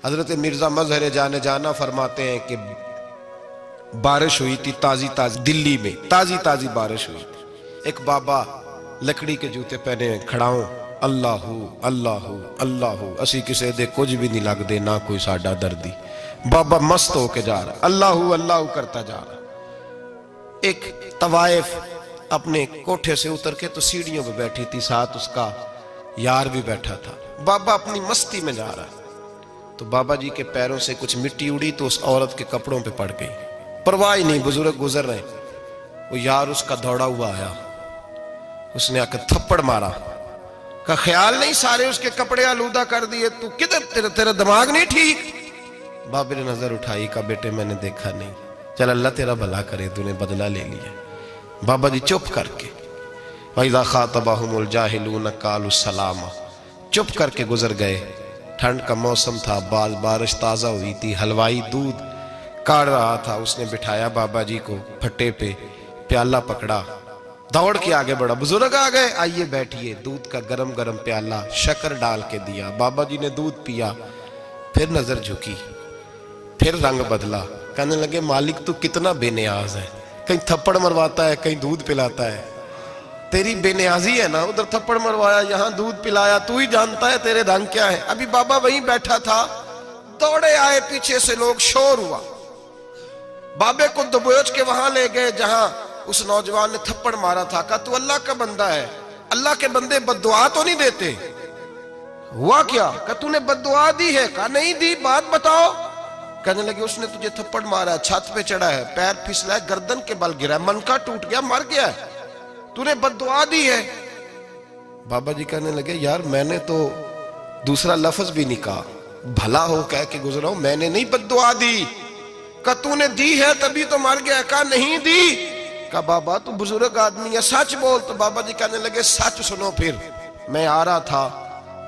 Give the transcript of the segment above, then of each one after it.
हजरत मिर्जा मजहर जाने जाना फरमाते हैं कि बारिश हुई थी ताजी ताजी, दिल्ली में ताजी ताजी बारिश हुई थी। एक बाबा लकड़ी के जूते पहने खड़ा हो, अल्लाहू अल्लाहू अल्लाहू, असी किसी दे कुछ भी नहीं लगते, ना कोई साडा दर्दी। बाबा मस्त होके जा रहा, अल्लाहू अल्लाहू करता जा रहा। एक तवाइफ अपने कोठे से उतर के तो सीढ़ियों पे बैठी थी, साथ उसका यार भी बैठा था। बाबा अपनी मस्ती में जा रहा, तो बाबा जी के पैरों से कुछ मिट्टी उड़ी तो उस औरत के कपड़ों पे पड़ गई। परवाह ही नहीं, बुजुर्ग गुजर रहे। वो यार उसका दौड़ा हुआ आया, उसने आकर थप्पड़ मारा, का ख्याल नहीं सारे उसके कपड़े आलूदा कर दिए, तू किधर, तेरा दिमाग नहीं ठीक। बाबे ने नजर उठाई, का बेटे मैंने देखा नहीं, चल अल्लाह तेरा भला करे, तूने बदला ले लिया। बाबा जी चुप करके, वइज़ा ख़ातबहुमुल जाहिलून क़ालू सलामा, चुप करके गुजर गए। ठंड का मौसम था, बारिश ताज़ा हुई थी, हलवाई दूध काढ़ रहा था, उसने बिठाया बाबा जी को फट्टे पे, प्याला पकड़ा, दौड़ के आगे बढ़ा, बुजुर्ग आ गए, आइए बैठिए। दूध का गरम गरम प्याला शक्कर डाल के दिया, बाबा जी ने दूध पिया, फिर नजर झुकी, फिर रंग बदला, कहने लगे मालिक तू कितना बेनियाज है, कहीं थप्पड़ मरवाता है, कहीं दूध पिलाता है, तेरी बेनियाजी है ना, उधर थप्पड़ मरवाया, यहाँ दूध पिलाया, तू ही जानता है तेरे रंग क्या है। अभी बाबा वहीं बैठा था, दौड़े आए पीछे से लोग, शोर हुआ, बाबे को दबोच के वहां ले गए जहां उस नौजवान ने थप्पड़ मारा था। कहा तू अल्लाह का बंदा है, अल्लाह के बंदे बद्दुआ तो नहीं देते, हुआ क्या? कहा तूने बद्दुआ दी है? कहा नहीं दी, बात बताओ। कहने लगे उसने तुझे थप्पड़ मारा है, छत पे चढ़ा है, पैर फिसला है, गर्दन के बल गिरा है, मनका टूट गया, मर गया, तूने बद्दुआ दी है। बाबा जी कहने लगे यार मैंने तो दूसरा लफ्ज भी नहीं कहा, भला हो कह के गुजरा हूं, मैंने नहीं बद्दुआ दी। कहा तूने दी है तभी तो मर गया। कहा नहीं दी। कहा बाबा तू बुजुर्ग आदमी है, सच बोल। तो बाबा जी कहने लगे सच सुनो। फिर मैं आ रहा था,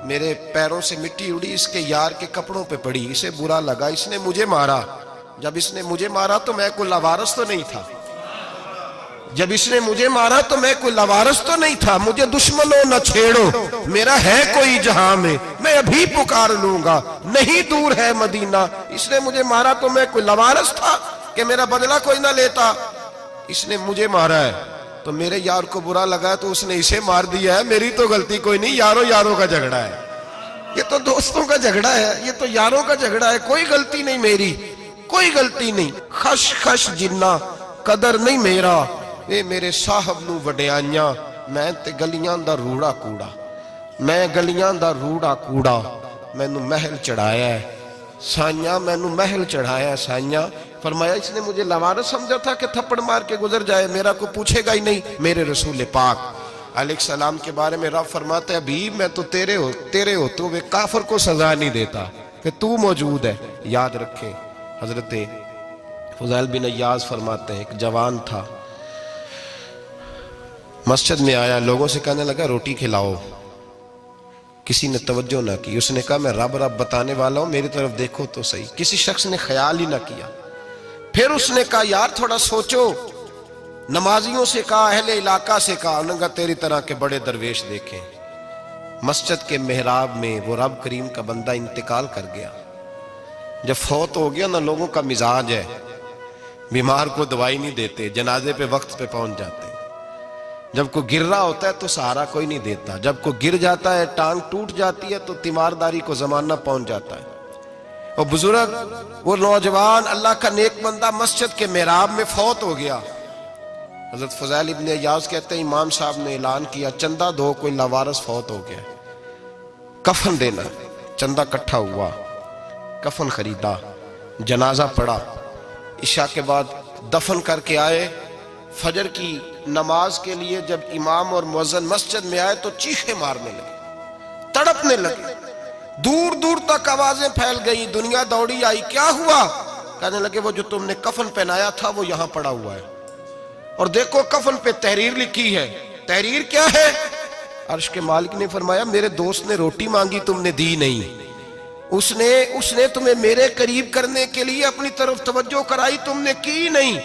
मेरे पैरों से मिट्टी उड़ी, इसके यार के कपड़ों पे पड़ी, इसे बुरा लगा, इसने मुझे मारा। जब इसने मुझे मारा तो मैं कोई लवारस तो नहीं था, जब इसने मुझे मारा तो मैं कोई लवारस तो नहीं था, मुझे दुश्मनों न छेड़ो, मेरा है कोई जहां में, मैं अभी पुकार लूंगा, नहीं दूर है मदीना। इसने मुझे मारा तो मैं कोई लवारस था कि मेरा बदला कोई ना लेता, इसने मुझे मारा है तो मेरे यार को बुरा लगा तो उसने इसे मार दिया है, मेरी तो गलती कोई नहीं, यारों यारों का झगड़ा है, ये तो दोस्तों का झगड़ा है, ये तो यारों का झगड़ा है, कोई गलती नहीं मेरी, कोई गलती नहीं। खश खश जिन्ना कदर नहीं मेरा, ए मेरे साहब नू वडियाइयां, मैं ते गलियां दा रूड़ा कूड़ा, मैं गलियां दा रूड़ा कूड़ा, मैनू महल चढ़ाया है साइया, मैनू महल चढ़ाया है साइया। फरमाया इसने मुझे लवारस समझा था कि थप्पड़ मार के गुजर जाए, मेरा को पूछेगा ही नहीं। मेरे रसूल पाक अलैहिस्सलाम के बारे में रब फरमाते हैं अभी मैं तो तेरे होते हुए काफिर को सजा नहीं देता कि तू मौजूद है। याद रखें, हजरत फुज़ैल बिन अय्याज़ फरमाते हैं एक जवान था, मस्जिद में आया, लोगों से कहने लगा रोटी खिलाओ, किसी ने तवज्जो ना की। उसने कहा मैं रब रब बताने वाला हूं, मेरी तरफ देखो तो सही। किसी शख्स ने ख्याल ही ना किया। फिर उसने कहा यार थोड़ा सोचो, नमाजियों से कहा, अहले इलाका से कहा, उन्होंने कहा तेरी तरह के बड़े दरवेश देखे। मस्जिद के मेहराब में वो रब करीम का बंदा इंतकाल कर गया। जब फौत हो गया ना, लोगों का मिजाज है, बीमार को दवाई नहीं देते, जनाजे पे वक्त पे पहुंच जाते। जब कोई गिर रहा होता है तो सहारा कोई नहीं देता, जब कोई गिर जाता है, टांग टूट जाती है तो तीमारदारी को जमाना पहुंच जाता है। और बुजुर्ग वो नौजवान अल्लाह का नेक बंदा मस्जिद के मेहराब में फौत हो गया। हजरत फुज़ैल इब्न अय्याज़ कहते हैं इमाम साहब ने ऐलान किया चंदा दो, कोई लावारस फौत हो गया, कफन देना। चंदा इकट्ठा हुआ, कफन खरीदा, जनाजा पड़ा, इशा के बाद दफन करके आए। फजर की नमाज के लिए जब इमाम और मुअज्जिन मस्जिद में आए तो चीखे मारने लगे, तड़पने लगे, दूर दूर तक आवाजें फैल गई, दुनिया दौड़ी आई, क्या हुआ? कहने लगे वो जो तुमने कफन पहनाया था वो यहां पड़ा हुआ है, और देखो कफन पे तहरीर लिखी है। तहरीर क्या है? अर्श के मालिक ने फरमाया मेरे दोस्त ने रोटी मांगी, तुमने दी नहीं, उसने तुम्हें मेरे करीब करने के लिए अपनी तरफ तवज्जो कराई, तुमने की नहीं,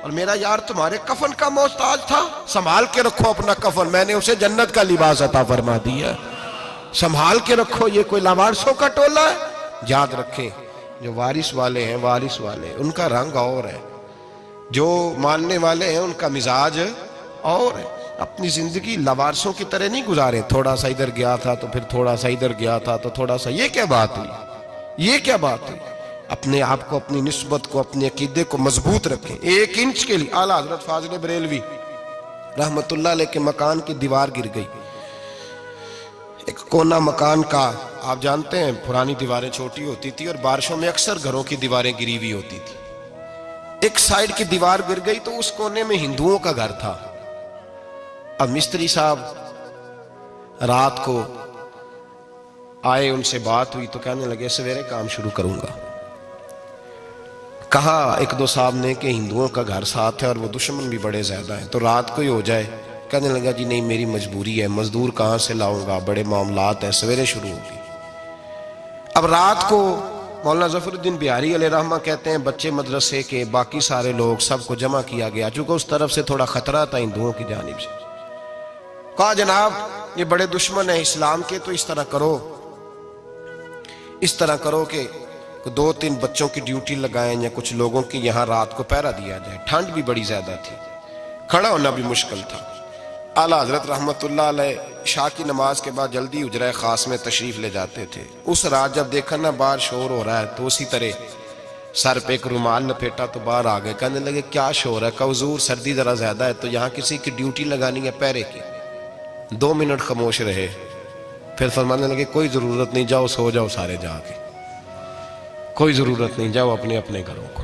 और मेरा यार तुम्हारे कफन का मोहताज था, संभाल के रखो अपना कफन, मैंने उसे जन्नत का लिबास अता फरमा दिया, संभाल के रखो, ये कोई लावारसों का टोला है? याद रखें, जो वारिस वाले हैं, वारिस वाले उनका रंग और है, जो मानने वाले हैं उनका मिजाज और है। अपनी जिंदगी लवारसों की तरह नहीं गुजारें, थोड़ा सा इधर गया था तो फिर थोड़ा सा इधर गया था तो थोड़ा सा, ये क्या बात हुई, ये क्या बात हुई। अपने आप को, अपनी निस्बत को, अपने अकीदे को मजबूत रखें। 1 इंच के लिए आला हजरत फाजिल बरेलवी रहमतुल्लाह अलैह के मकान की दीवार गिर गई। एक कोना मकान का, आप जानते हैं पुरानी दीवारें छोटी होती थी और बारिशों में अक्सर घरों की दीवारें गिरी हुई होती थी। एक साइड की दीवार गिर गई तो उस कोने में हिंदुओं का घर था। अब मिस्त्री साहब रात को आए, उनसे बात हुई तो कहने लगे सवेरे काम शुरू करूंगा। कहा 1-2 साहब ने कि हिंदुओं का घर साथ है और वो दुश्मन भी बड़े ज्यादा हैं, तो रात को ही हो जाए। कहने लगा जी नहीं, मेरी मजबूरी है, मजदूर कहां से लाऊंगा, बड़े मामलात हैं, सवेरे शुरू होगी। अब रात को मौलाना जफरुद्दीन बिहारी अलैहि रहमा कहते हैं बच्चे मदरसे के, बाकी सारे लोग, सबको जमा किया गया, चूंकि उस तरफ से थोड़ा खतरा था हिंदुओं की जानिब से। कहा जनाब ये बड़े दुश्मन है इस्लाम के, तो इस तरह करो कि 2-3 बच्चों की ड्यूटी लगाएं या कुछ लोगों की यहाँ रात को पहरा दिया जाए। ठंड भी बड़ी ज्यादा थी, खड़ा होना भी मुश्किल था। आला हजरत रहमतुल्लाह अलैह शाह की नमाज के बाद जल्दी उजरा खास में तशरीफ ले जाते थे। उस रात जब देखा ना बाहर शोर हो रहा है तो उसी तरह सर पे एक रुमाल लपेटा तो बाहर आ गए। कहने लगे क्या शोर है? कहा हुजूर सर्दी जरा ज्यादा है तो यहाँ किसी की ड्यूटी लगानी है पहरे की। 2 मिनट खामोश रहे, फिर फरमाने लगे कोई जरूरत नहीं, जाओ सो जाओ सारे जाके, कोई जरूरत नहीं, जाओ अपने अपने घरों को,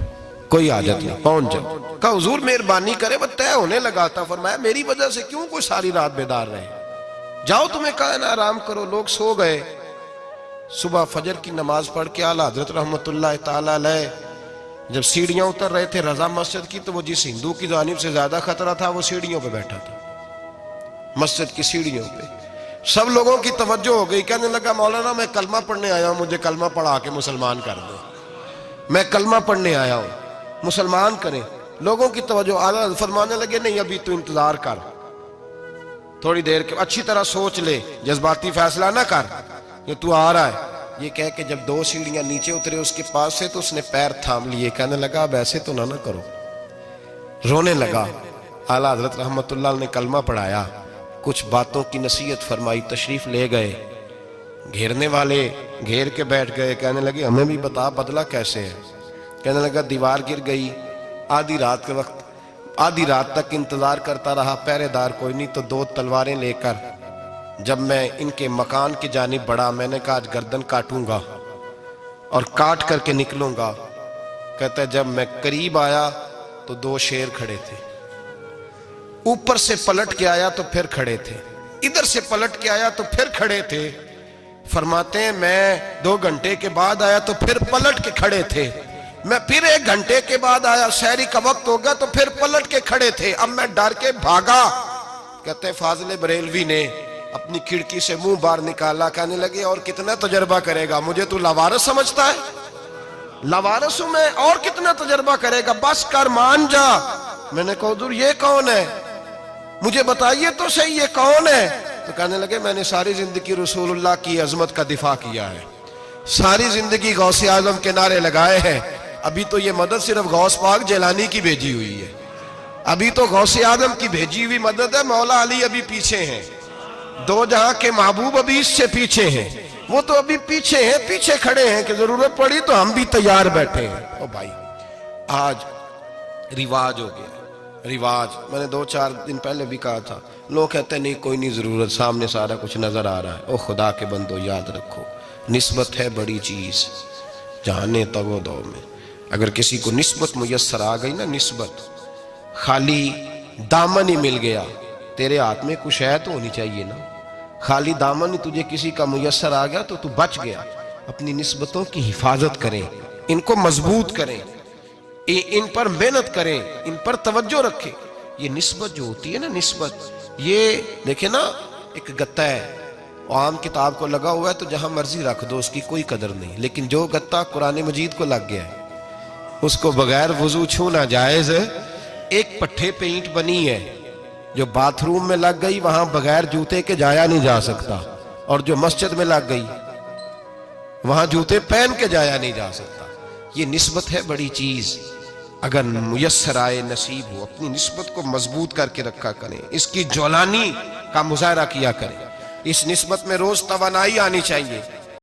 कोई आदत नहीं, पहुंच जाओ। कहा हुजूर मेहरबानी करे, वो तय होने लगा था। फरमाया मेरी वजह से क्यों कोई सारी रात बेदार रहे, जाओ तुम्हें कहा ना आराम करो। लोग सो गए। सुबह फजर की नमाज पढ़ के आला हजरत रहमतुल्लाह ताला अलैह जब सीढ़ियां उतर रहे थे रजा मस्जिद की, तो वो जिस हिंदू की जानिब से ज्यादा खतरा था वो सीढ़ियों पे बैठा था, मस्जिद की सीढ़ियों पे। सब लोगों की तवज्जो हो गई। कहने लगा मौलाना मैं कलमा पढ़ने आया हूं, मुझे कलमा पढ़ा के मुसलमान कर दो, मैं कलमा पढ़ने आया हूं, मुसलमान करें। लोगों की तवज्जो, आला फरमाने लगे नहीं अभी तो इंतजार कर, थोड़ी देर के, अच्छी तरह सोच ले, जज्बाती फैसला ना कर कि तू आ रहा है। ये कह के जब 2 सीढ़ियां नीचे उतरे उसके पास से तो उसने पैर थाम लिए। कहने लगा अब ऐसे तो ना करो, रोने लगा। आला हजरत रहमतुल्लाह ने कलमा पढ़ाया, कुछ बातों की नसीहत फरमाई, तशरीफ ले गए। घेरने वाले घेर के बैठ गए। कहने लगे हमें भी बता बदला कैसे है। कहने लगा दीवार गिर गई, आधी रात के वक्त, आधी रात तक इंतजार करता रहा, पहरेदार कोई नहीं, तो 2 तलवारें लेकर जब मैं इनके मकान की जानिब बढ़ा, मैंने कहा आज गर्दन काटूंगा और काट करके निकलूंगा। कहता है जब मैं करीब आया तो 2 शेर खड़े थे, ऊपर से पलट के आया तो फिर खड़े थे, इधर से पलट के आया तो फिर खड़े थे। फरमाते हैं मैं 2 घंटे के बाद आया तो फिर पलट के खड़े थे, मैं फिर 1 घंटे के बाद आया, शहरी का वक्त हो गया तो फिर पलट के खड़े थे। अब मैं डर के भागा। कहते फाजिल बरेलवी ने अपनी खिड़की से मुंह बाहर निकाला। कहने लगे और कितना तजर्बा करेगा, मुझे तू लावारिस समझता है? लावारिस हूं मैं, और कितना तजर्बा करेगा, बस कर मान जा। मैंने कहा हुजूर ये कौन है, मुझे बताइए तो सही ये कौन है। तो कहने लगे मैंने सारी जिंदगी रसूलुल्लाह की अजमत का दिफा किया है, सारी जिंदगी गौसे आजम के नारे लगाए हैं। अभी तो ये मदद सिर्फ गौस पाक जैलानी की भेजी हुई है, अभी तो गौसे आजम की भेजी हुई मदद है। मौला अली अभी पीछे हैं, 2 जहां के महबूब अभी इससे पीछे हैं, वो तो अभी पीछे हैं, पीछे खड़े हैं कि जरूरत पड़ी तो हम भी तैयार बैठे हैं। ओ भाई आज रिवाज हो गया, रिवाज। मैंने 2-4 दिन पहले भी कहा था, लोग कहते नहीं कोई नहीं जरूरत, सामने सारा कुछ नजर आ रहा है। ओ खुदा के बंदो याद रखो, निस्बत है बड़ी चीज, जाने तवो दो में। अगर किसी को निस्बत मुयस्सर आ गई ना, निस्बत, खाली दामन ही मिल गया, तेरे हाथ में कुछ है तो होनी चाहिए ना, खाली दामन ही तुझे किसी का मुयस्सर आ गया तो तू बच गया। अपनी निस्बतों की हिफाजत करें, इनको मजबूत करें, इन पर मेहनत करें, इन पर तवज्जो रखें। ये निस्बत जो होती है ना, निस्बत, ये देखे ना एक गत्ता है, आम किताब को लगा हुआ है तो जहां मर्जी रख दो, उसकी कोई कदर नहीं। लेकिन जो गत्ता कुरान मजीद को लग गया है उसको बगैर वजू छूना जायज है। एक पट्टे पे ईंट बनी है जो बाथरूम में लग गई, वहां बगैर जूते के जाया नहीं जा सकता, और जो मस्जिद में लग गई वहां जूते पहन के जाया नहीं जा सकता। ये निस्बत है बड़ी चीज। अगर मुयस्सर आए नसीब हो, अपनी निस्बत को मजबूत करके रखा करें, इसकी जौलानी का मुजाहरा किया करें। इस निस्बत में रोज तवानाई आनी चाहिए।